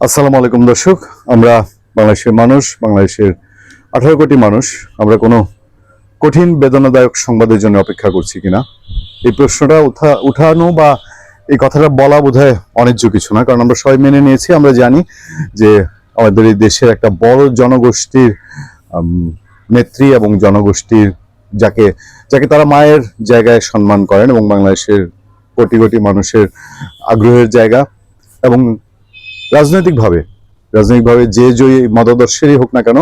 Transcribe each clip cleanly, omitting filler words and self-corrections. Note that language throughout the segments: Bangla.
আসসালামু আলাইকুম দর্শক। আমরা বাংলাদেশের মানুষ, বাংলাদেশের 18 কোটি মানুষ, আমরা কোনো কঠিন বেদনাদায়ক সংবাদের জন্য অপেক্ষা করছি কিনা এই প্রশ্নটা উঠানো বা এই কথাটা বলা বোধহয় অনেক কিছু না, কারণ আমরা সবাই মেনে নিয়েছি, আমরা জানি যে আমাদের এই দেশের একটা বড় জনগোষ্ঠীর নেত্রী এবং জনগোষ্ঠীর যাকে যাকে তারা মায়ের জায়গায় সম্মান করেন এবং বাংলাদেশের কোটি কোটি মানুষের আগ্রহের জায়গা। এবং রাজনৈতিকভাবে যে জয়ী মতাদর্শেরই হোক না কেন,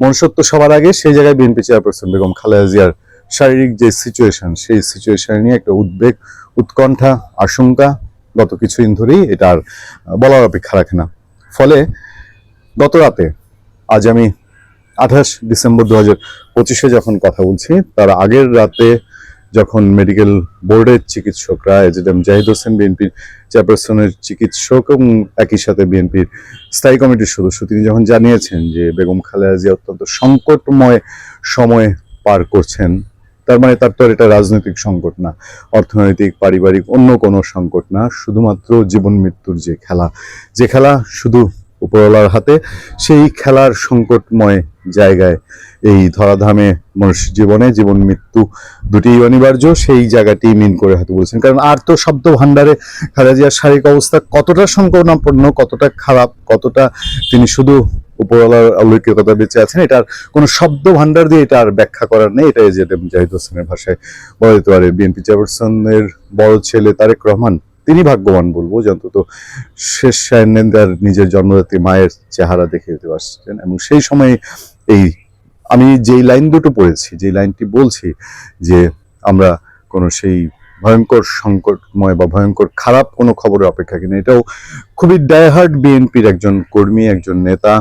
মনুষ্যত্ব সবার আগে সেই জায়গায় বিএনপি চেয়ারপারসন বেগম খালেদা জিয়ার শারীরিক যে সিচুয়েশন, সেই সিচুয়েশন নিয়ে একটা উদ্বেগ, উৎকণ্ঠা, আশঙ্কা গত কিছুদিন ধরেই এটা আর বলার অপেক্ষা রাখে না। ফলে গত রাতে, আজ আমি 28 ডিসেম্বর 2025 যখন কথা বলছি, তার আগের রাতে যখন মেডিকেল বোর্ডের চিকিৎসকরা এজেডএম জাহিদ হোসেন, বিএনপির চেয়ারপারসনের চিকিৎসক এবং একই সাথে বিএনপির স্থায়ী কমিটির সদস্য, তিনি যখন জানিয়েছেন যে বেগম খালেদা জিয়া অত্যন্ত সংকটময় সময় পার করছেন, তার মানে তার তো এটা রাজনৈতিক সংকট না, অর্থনৈতিক, পারিবারিক, অন্য কোনো সংকট না, শুধুমাত্র জীবন মৃত্যুর যে খেলা শুধু উপরওয়ালার হাতে, সেই খেলার সংকটময় জায়গায় এই ধরাধামে মানুষের জীবনে জীবন মৃত্যু দুটি অনিবার্য, সেই জায়গাটি মিন করে হয়তো বলছেন। কারণ আর তো শব্দ ভান্ডারে খালেদা জিয়ার শারীরিক অবস্থা কতটা সংকটাপন্ন, কতটা খারাপ, কতটা তিনি শুধু উপরওয়ালার অলৌকিকতা বেঁচে আছেন, এটার কোনো শব্দ ভান্ডার দিয়ে এটা আর ব্যাখ্যা করার নেই। এটা এজেডএম জাহিদ হোসেনের ভাষায় বলা যেতে পারে বিএনপি চেয়ারপারসনের বড় ছেলে তারেক রহমান, তিনি ভাগ্যবান বলবো যে অন্তত শেষ সায়নের নিজের জন্মদাত্রী মায়ের চেহারা দেখে যেতে পারছেন। এবং সেই সময় এই আমি যেই লাইন দুটো পড়েছি, যে লাইনটি বলছি যে আমরা কোনো সেই ভয়ঙ্কর সংকটময় বা ভয়ঙ্কর খারাপ কোনো খবরের অপেক্ষা কিনা, এটাও খুবই ডাইহার্ড বিএনপির একজন কর্মী, একজন নেতা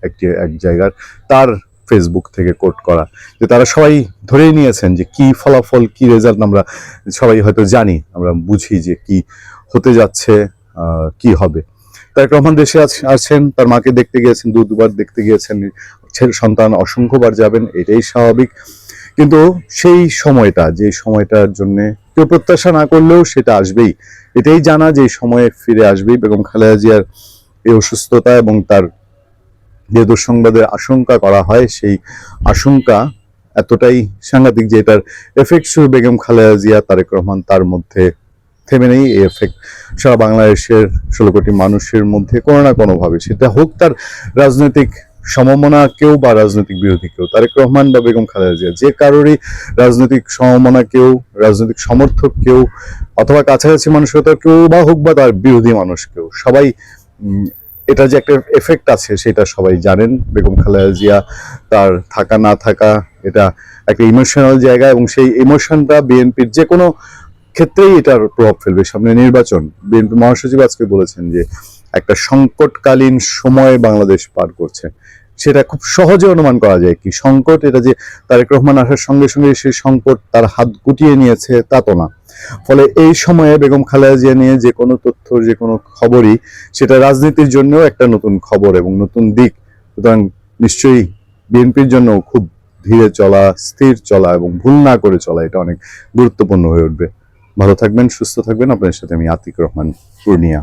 এক জায়গার তার ফেসবুক থেকে কোট করা, যে তারা সবাই ধরেই নিয়েছেন যে কি ফলাফল, কি রেজাল্ট আমরা সবাই হয়তো জানি, আমরা বুঝি যে কি হতে যাচ্ছে, কি হবে। তারেক রহমান দেশে আছেন, তার মাকে দেখতে গিয়েছেন, দুবার দেখতে গিয়েছেন, সন্তান অসংখ্যবার যাবেন, এটাই স্বাভাবিক। কিন্তু সেই সময়টা, যে সময়টার জন্য কেউ প্রত্যাশা না করলেও সেটা আসবেই, এটাই জানা যে এই সময়ে ফিরে আসবেই। বেগম খালেদা জিয়ার এই অসুস্থতা এবং তার যে দুঃসংবাদের আশঙ্কা করা হয়, সেই আশঙ্কা এতটাই সাংঘাতিক যে এটার এফেক্ট শুধু বেগম খালেদা জিয়া, তারেক রহমান তার মধ্যে থেমে নেই। এই এফেক্ট সারা বাংলাদেশের 16 কোটি মানুষের মধ্যে কোনো না কোনোভাবে, সেটা হোক তার রাজনৈতিক সমমনা কেউ বা রাজনৈতিক বিরোধী কেউ, তারেক রহমান বা বেগম খালেদা জিয়া, যে কারোরই রাজনৈতিক সমমনা কেউ, রাজনৈতিক সমর্থক কেউ, অথবা কাছাকাছি মানুষের কেউ বা হোক বা তার বিরোধী মানুষ কেউ, সবাই এটা যে একটা এফেক্ট আছে সেটা সবাই জানেন। বেগম খালেদা জিয়া তার থাকা না থাকা, এটা একটা ইমোশনাল জায়গা, এবং সেই ইমোশনটা বিএনপির যে কোনো ক্ষেত্রেই এটার প্রভাব ফেলবে। সামনে নির্বাচন, বিএনপি মহাসচিব আজকে বলেছেন যে একটা সংকটকালীন সময় বাংলাদেশ পার করছে, সেটা খুব সহজে অনুমান করা যায় কি সংকট। এটা যে তারেক রহমান আসার সঙ্গে সঙ্গে সেই সংকট তার হাত গুটিয়ে নিয়েছে তা তো না। ফলে এই সময়ে বেগম খালেদা জিয়া নিয়ে যে কোনো তথ্য, যে কোনো খবরই, সেটা রাজনীতির জন্যও একটা নতুন খবর এবং নতুন দিক। সুতরাং নিশ্চয়ই বিএনপির জন্য খুব ধীরে চলা, স্থির চলা এবং ভুল না করে চলা, এটা অনেক গুরুত্বপূর্ণ হয়ে উঠবে। ভালো থাকবেন, সুস্থ থাকবেন। আপনার সাথে আমি আতিক রহমান, পূর্ণিয়া।